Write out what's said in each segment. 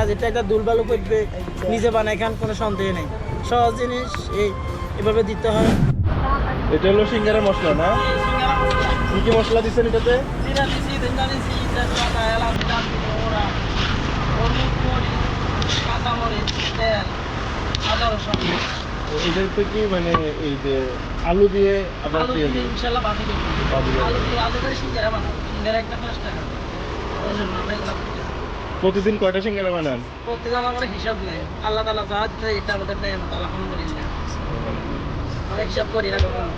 যেটা একটা দুলবালু করবে নিজে বানাই খান, কোনো সন্দেহ নেই। সহজ জিনিস এভাবে দিতে হয়। এটা হলো সিঙ্গারা মশলা না? কি কি মশলা দিচ্ছেন এটাতে? এটাতে কি মানে এই যে আলু দিয়ে আবার প্রতিদিন কয়টা সিঙ্গারা বানান? প্রতিদিন আমার হিসাব নেই, আল্লাহ তাআলা যা দিতে এটা আমাদের নেই, আলহামদুলিল্লাহ। হিসাব করি না কখনো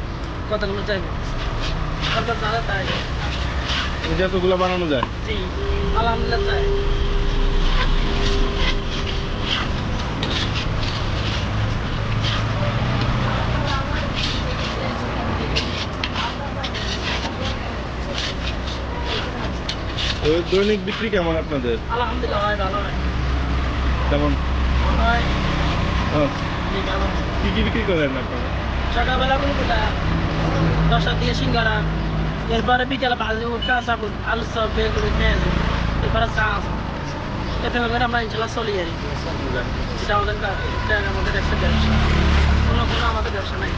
কতগুলো চাইবে, তাই যতগুলো বানানো যায়। জি আলহামদুলিল্লাহ চাই। দৈনিক বিক্রি কেমন আপনাদের? আলহামদুলিল্লাহ হয়, ভালো হয়। কেমন হয় কি কি বিক্রি করেন আপনারা? সকালবেলা কোনটা 10টার দিকে সিঙ্গারা, এরপরে বিকেলে ভাজি কাঁচা আলু চপ বেগুনি পেঁয়াজ, এরপরে চা আছে। এতে করে আমরা ইনশাল্লাহ চলি আর কি। এটা আমাদের একটা ব্যবসা, অন্য কোনো আমাদের ব্যবসা নাই।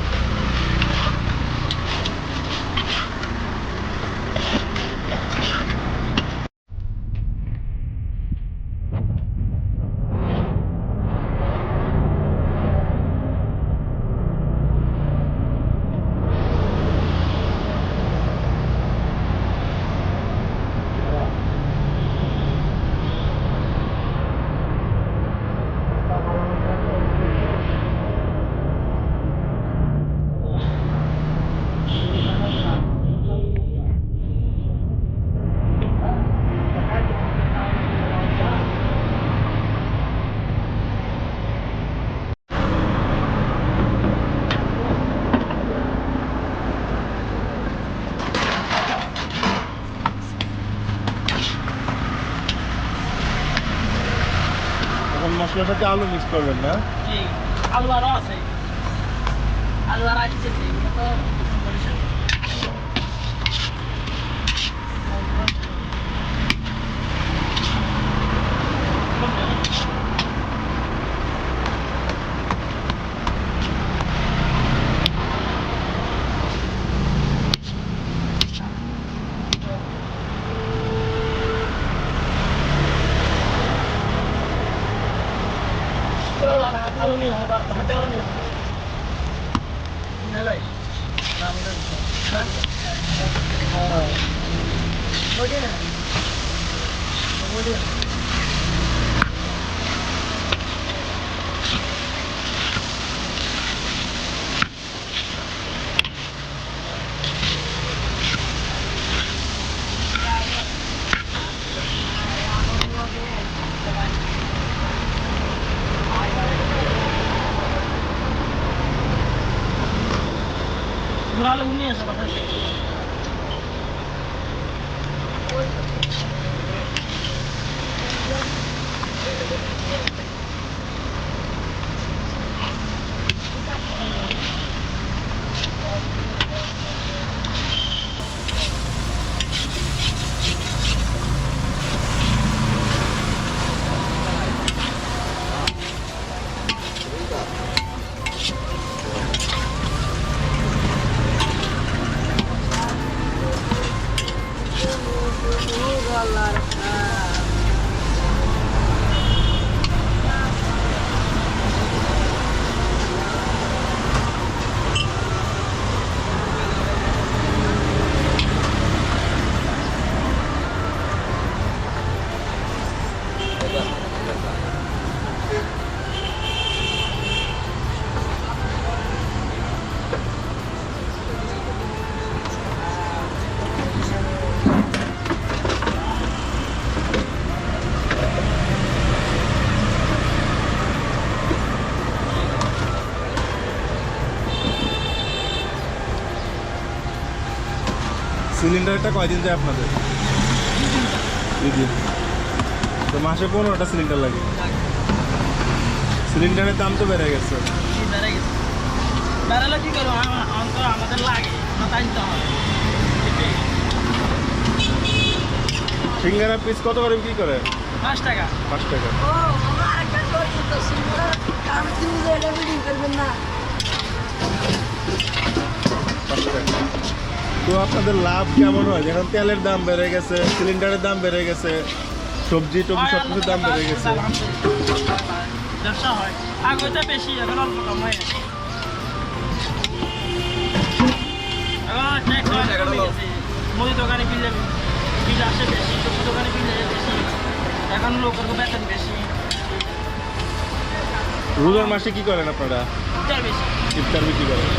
এখন মশলার সাথে আলু মিক্স করবেন না? জি আলু আরও আছে, আলু আর আসছে তো আলু নিয়ে হাতে আলু নিয়ে আলু নিয়ে আসো বাসায়। সিলিন্ডারটা কয়দিন যায় আপনাদের? 2 দিন। তো মাসে 15টা সিলিন্ডার লাগে। সিলিন্ডারের দাম তো বেড়ে গেছে। বেড়ালে কি করবো, আমাদের লাগে টাইমতে হবে। সিঙ্গারা পিস কত করে বিক্রি করে? 5 টাকা। 5 টাকা। ও বাবা একটা কই তো সিঙ্গারা কাম দিলে এটা বিডিং করবেন না 5 টাকা। তো আপনাদের লাভ কেমন হয়? এখন তেলের দাম বেড়ে গেছে, সিলিন্ডারের দাম বেড়ে গেছে, সবজি টবজি সব কিছুর দাম বেড়ে গেছে। ব্যবসা হয় আগে তো বেশি, এখন অল্প কম হয়। এখন ট্যাক্স কমে গেছে, মুদি দোকানে বিল আসে বেশি, সবজি দোকানে বিল বেশি, এখন লোকের বেতন বেশি, রোজার মাসে কি করেন আপনারা? ইফতার বেশি। ইফতার বিক্রি করেন।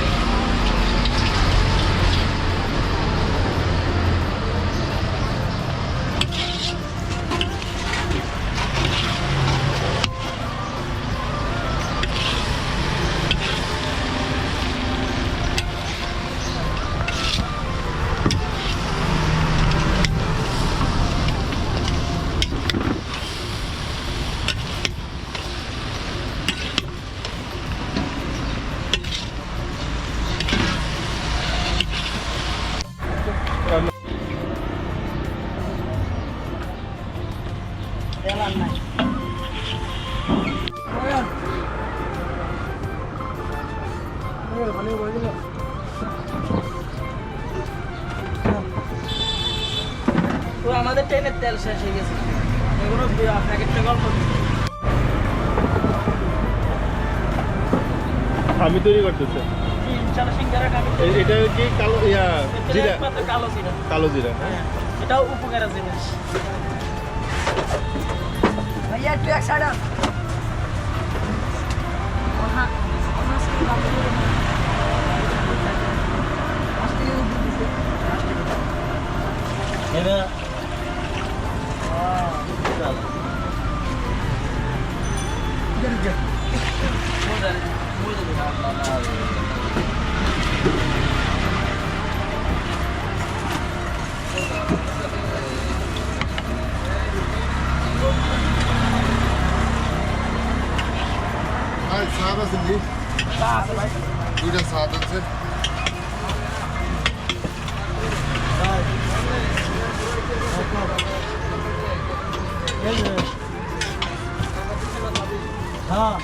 তেল আর নাই। তো আমাদের ট্রেনের তেল শেষ হয়ে গেছে, এগুলো প্যাকেটটা গল্প আমি তৈরি করতেছে। এটা কি কালো জিরা? কালো জিরা। কালো জিরা। হ্যাঁ, এটাও উপকারের জিনিস। भैया तू एक साइड वहाँ Sağda sind die. Wieder sağda sind. हाँ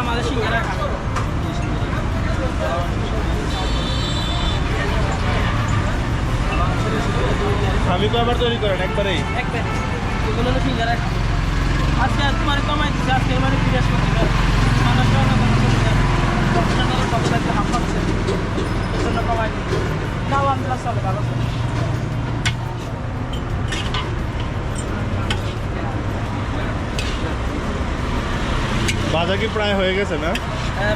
আমাদের সিঙ্গারা খাবে। আমি কয়বার তৈরি করেন? একবারেই? একবারে এগুলো হলো সিঙ্গারা খাবে। আজকে তোমার কমাই দিচ্ছে, আজকে মানে বৃহস্পতিবার মানুষ হাফ পাচ্ছে, এর জন্য কমাই দিচ্ছে। নাও আলহামদুলিল্লাহ চলে, ভালো চলে। বাজার কি প্রায় হয়ে গেছে না?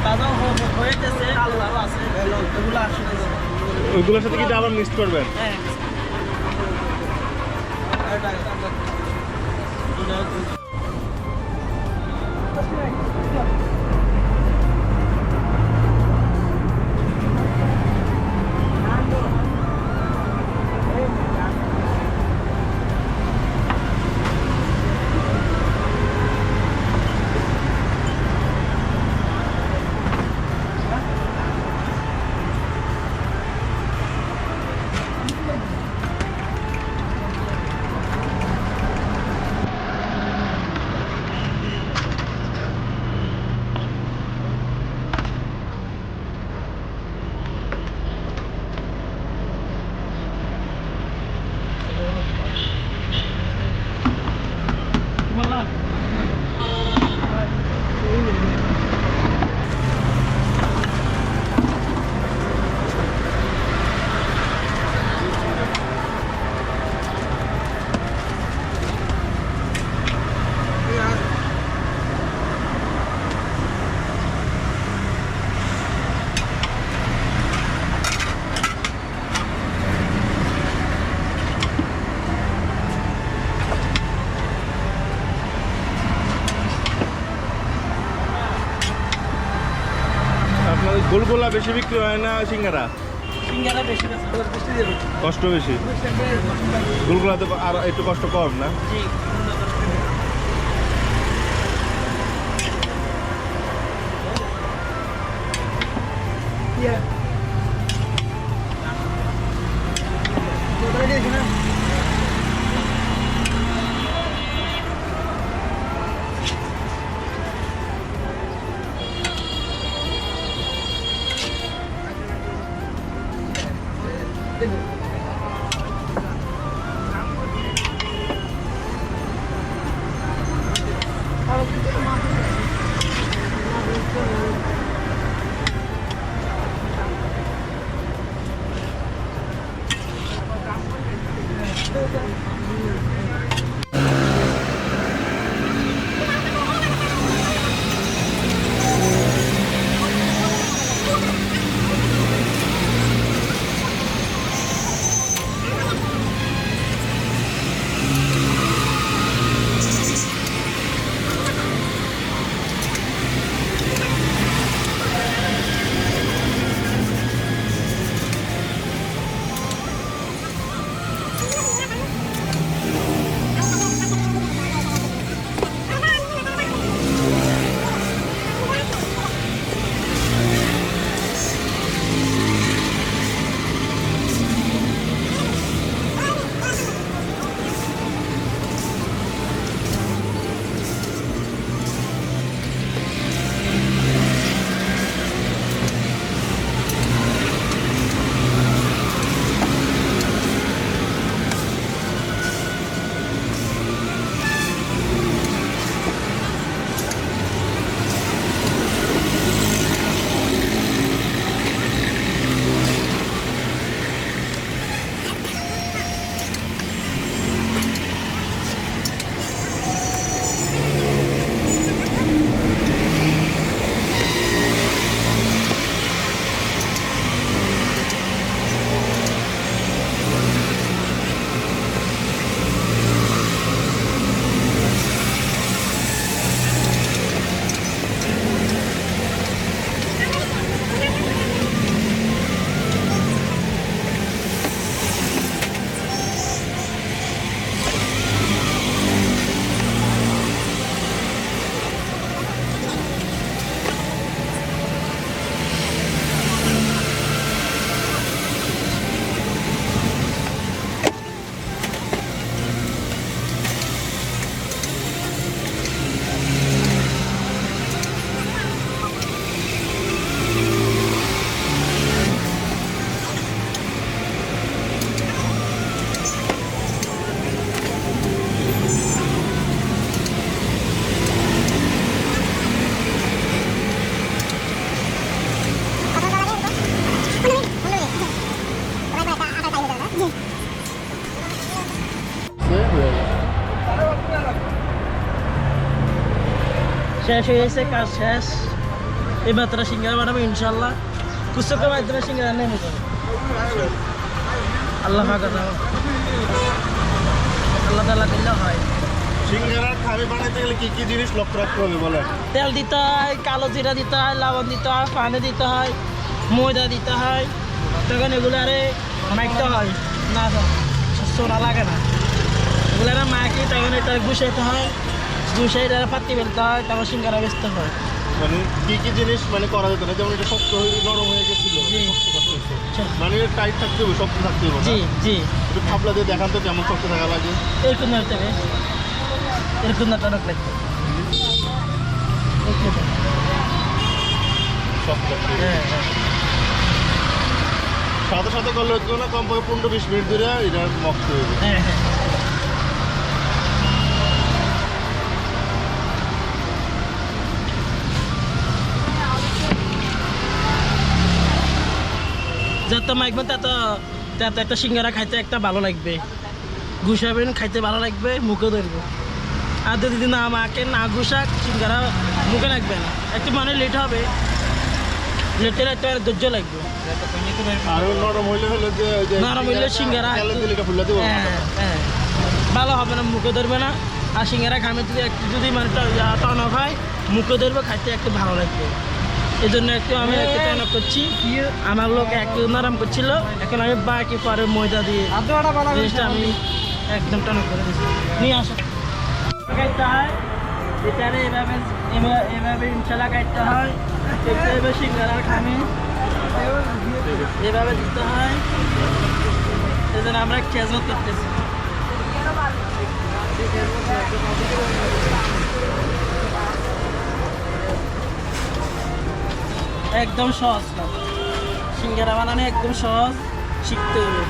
বাজার হয়ে গেছে, আলু আরও আছে, এগুলো আসলে ওইগুলোর সাথে কি আবার মিক্স করবেন? হ্যাঁ। গুলগুলা বেশি বিক্রি হয় না সিঙ্গারা? সিঙ্গারা বেশি বেশি বেশি দেবে কষ্ট বেশি, গুলগুলাতে আর একটু কষ্ট কম না? জি শেষ হয়ে গেছে, কাজ শেষ। এবার তারা সিঙ্গারা বানাবো ইনশাল্লাহ। কুসুকের মাধ্যমে সিঙ্গারা নেমে যাবে। আল্লাহ পাকের রহমত, আল্লাহ তাআলা দিলে হয়। সিঙ্গারার খাবি বানাইতে গেলে কি কি জিনিস লক্ষ্য রাখতে হবে বলেন? তেল দিতে হয়, কালো জিরা দিতে হয়, লবণ দিতে হয়, পানি দিতে হয়, ময়দা দিতে হয়। তখন এগুলো আরে মাখতে হয়, না সোনা লাগে না। এগুলো আরে মাখি তখন এটা গুছাইতে হয়, গুছাই এটা পাত্তি ফেলতে হয়, তারপর সিঙ্গারা বেচতে হয়। মানে কি কি জিনিস মানে করা যেত না? যেমন এটা শক্ত হয়ে নরম হয়ে গেছিল, জি। মানে টাইট থাকতে হবে, শক্ত থাকতে হবে না? জি জি, একটু খাপলা দিয়ে দেখান তো কেমন শক্ত থাকা লাগে। এরকম হতে হবে, এরকম না টনক লাগবে। শক্ত হ্যাঁ হ্যাঁ, সাথে সাথে করলে হতো না, কমপক্ষে 15-20 মিনিট ধরে এটা মক্ত হইবে। হ্যাঁ হ্যাঁ। যত মাখবেন তত তত একটা সিঙ্গারা খাইতে একটা ভালো লাগবে, গুছাবেন খাইতে ভালো লাগবে, মুখে ধরবে। আর যদি না মাখে না গুছাক সিঙ্গারা মুখে লাগবে না, একটু মানে লেট হবে, লেটের একটা ধৈর্য লাগবে। আর নরম হইলে হলো যে ওই যে নরম হইলে সিঙ্গারা তেলে দিলে এটা ফুলে দেবো। হ্যাঁ হ্যাঁ, ভালো হবে না, মুখে ধরবে না। আর সিঙ্গারা খামে যদি একটু যদি মানে টনক হয় মুখে ধরবে, খাইতে একটু ভালো লাগবে। এই জন্য একটু আমি একটু টানা করছি, আমার লোক একটু নরম করছিল, এখন আমি বাকি পরে ময়দা দিয়ে জিনিসটা আমি একদম টানা করে দিচ্ছি। নিয়ে আসো কাটতে হয়, এটারে এভাবে এভাবে ইনশাল্লাহ কাটতে হয়, এভাবে সিঙ্গারার খামে এভাবে দিতে হয়। এই জন্য আমরা খেজমত করতেছি। একদম সহজ কাজ, সিঙ্গারা বানানো একদম সহজ, শিখতে হবে।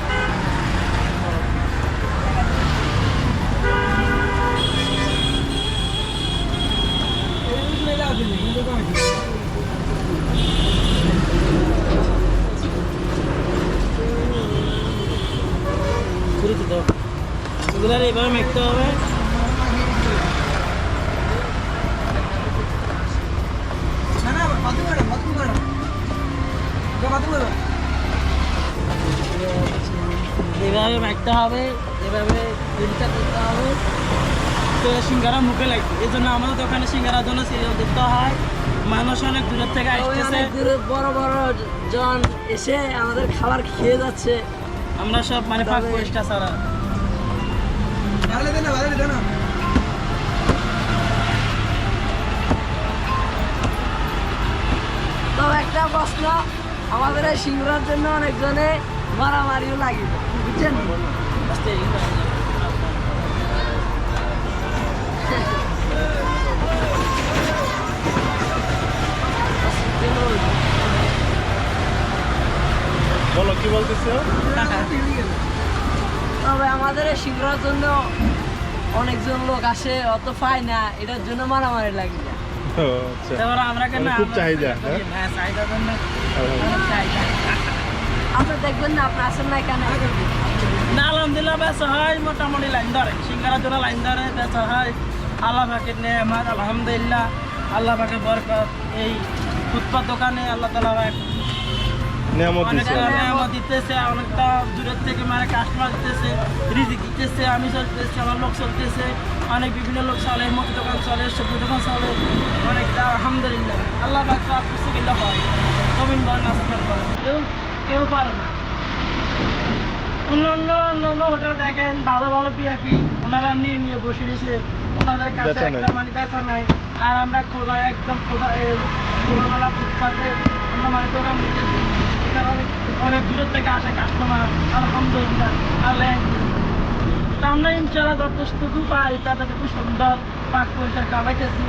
এগুলার এইভাবে মেখতে হবে। এভাবে মাখতে হবে, এভাবে দিনটা করতে হবে, তো সিঙ্গারা মুখে লাগবে। এই জন্য আমাদের দোকানে সিঙ্গারার জন্য সিরিয়াল দিতে হয়। মানুষ অনেক দূরের থেকে আসতেছে, বড় বড় জন এসে আমাদের খাবার খেয়ে যাচ্ছে। আমরা সব মানে পাক পরিষ্কার ছাড়া। তো একটা প্রশ্ন, আমাদের এই সিঙ্গারার জন্য অনেকজনে মারামারিও লাগে, বুঝছেন? বলো কি বলতেছো? তবে আমাদের এই সিঙ্গারার জন্য অনেকজন লোক আসে, অত পায় না, এটার জন্য মারামারি লাগে। ও, আচ্ছা। তারপরে আমরা কেন খুব চাহিদা, হ্যাঁ? হ্যাঁ, চাহিদার জন্য আলহামদুলিল্লাহ। অনেক চাহিদা। আপনি দেখবেন না, আপনি আসেন না কেন? না, আলহামদুলিল্লাহ বেচা হয়, মোটামুটি লাইন ধরে, সিঙ্গারা জোড়া লাইন ধরে বেচা হয়। আল্লাহ পাকের নেয়ামত, আলহামদুলিল্লাহ, আল্লাহ পাকের বরকত। এই ফুটপাত দোকানে আল্লাহ তাআলা নিয়ামত দিছে। অনেকটা নেয়ামত দিতেছে, অনেকটা দূরের থেকে মানে কাস্টমার দিতেছে, রিজিক দিতেছে, আমি চলতেছি, আমার লোক চলতেছে, অনেক বিভিন্ন লোক চলে, মুদি দোকান চলে, সবজি দোকান চলে, অনেকটা আলহামদুলিল্লাহ। আল্লাহ পাক সব কিছু কিল্লা হয়, কমিন বলেন আসমান করেন, কেউ পারে না। অন্য হোটেল দেখেন ভালো ভালো পিয়াপি, ওনারা নিয়ে বসে দিয়েছে, ওনাদের কাছে বেচা নাই। একটা মানে বেচা নাই। আর আমরা খোলা একদম খোলামেলা ফুটপাতে আমরা মানে দোকান দিতেছি। এখানে অনেক দূরের থেকে আসে কাস্টমার, আলহামদুলিল্লাহ, আল্লাহ। তা আমরা ইনশাল্লাহ যতটুকু পাই ততটুকু সুন্দর পাক পয়সা কামাইতেছি।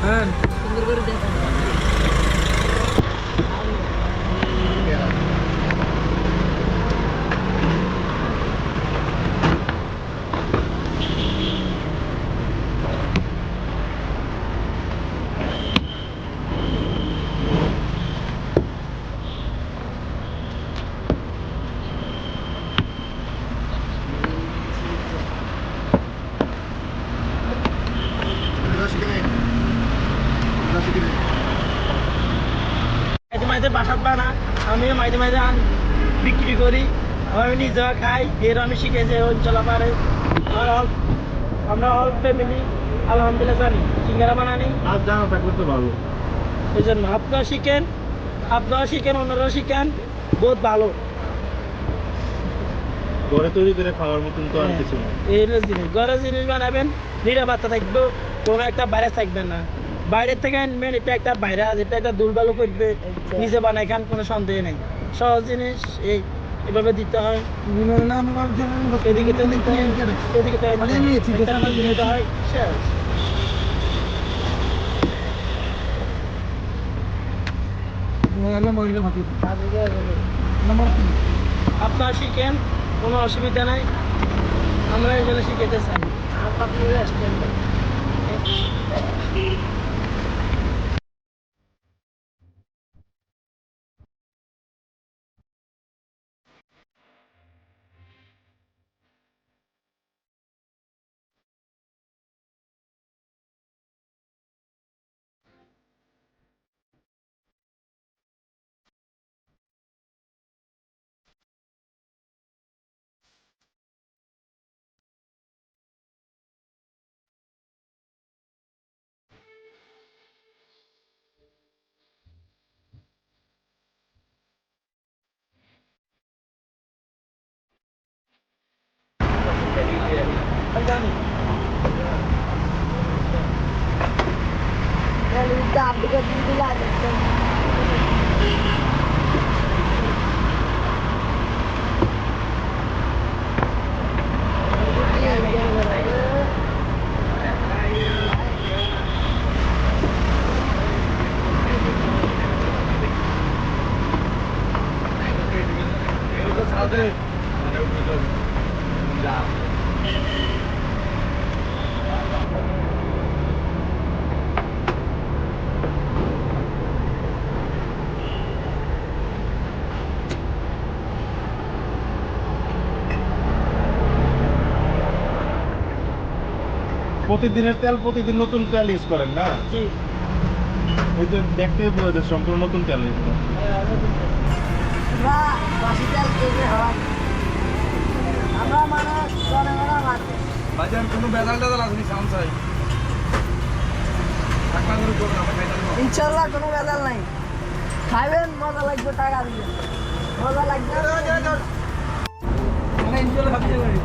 হ্যাঁ, সুন্দর করে দেখেন। মাঝে বাসাত বানা আমি মাঝে মাঝে বিক্রি করি আমি নিজেও খাই এর আমি শিখেছি অঞ্চল পারে আমরা অল ফ্যামিলি আলহামদুলিল্লাহ জানি সিঙ্গারা বানানি আর জানা থাকলে তো ভালো। এই জন্য আপনারা শিখেন অন্যরাও শিখেন বহুত ভালো ঘরে তৈরি করে খাওয়ার মতন তো আর কিছু না। এই জিনিস ঘরের জিনিস বানাবেন নিরাপত্তা থাকবে কোনো একটা বাইরে থাকবে না বাইরের থেকে আনবেন এটা একটা বাইরে আছে এটা একটা দুর্বল করবে নিজে বানাই খান কোনো সন্দেহ নেই সহজ জিনিস এভাবে দিতে হয় এদিকে তো দিতে হয় এদিকে তো দিতে হয় শেষ। আপনারা শিখেন কোনো অসুবিধা নাই আমরা এই জন্য শিখেতে চাই জানি आपके दिला देते हैं প্রতিদিনের তেল প্রতিদিন নতুন তেল ইউজ করেন না? জি এই যে দেখতে বোঝা যায় সম্পূর্ণ নতুন তেল ইউজ করেন। আমরা বাসি তেল কেটে হয় আমরা মানে জনগণের মাঝে বাজার কোনো বেজাল টেজাল আসেনি সামসাই ইনশাল্লাহ কোনো বেজাল নাই খাইবেন মজা লাগবে টাকা দিবেন মজা লাগবে ইনশাল্লাহ ভাবতে পারি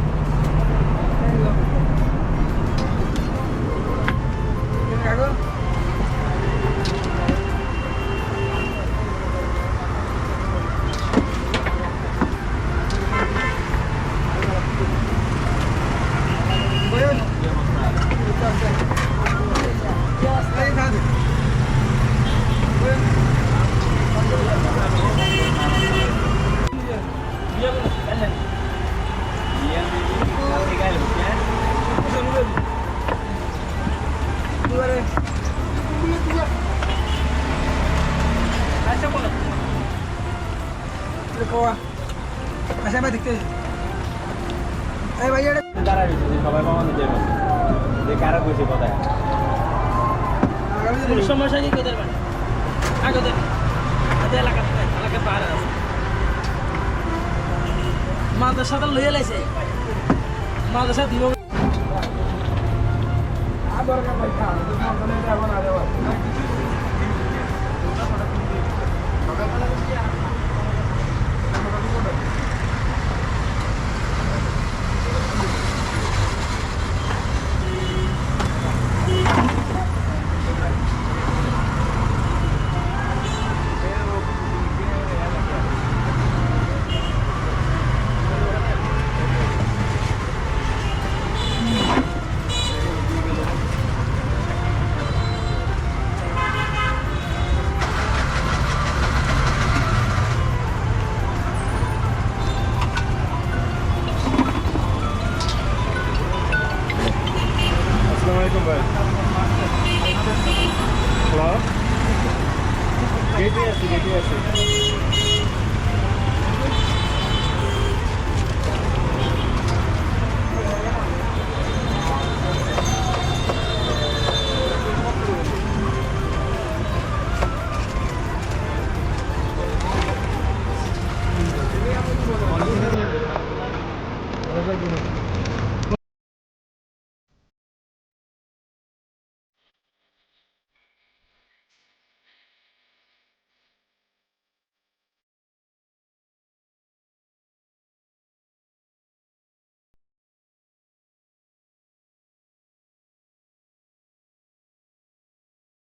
আচ্ছা ভাই দেখতে এই ভাই এটা দাঁড়ায় রয়েছে যে সবাই মামা নিজের মতো যে কারা বসে কোথায় সমস্যা কি কেদের মানে আগদের এলাকা পাহাড় আছে মাদ্রাসাটা লইয়া লাইছে মাদ্রাসা দিব আসসালামু আলাইকুম ভাই। হ্যালো, গেটে আছি।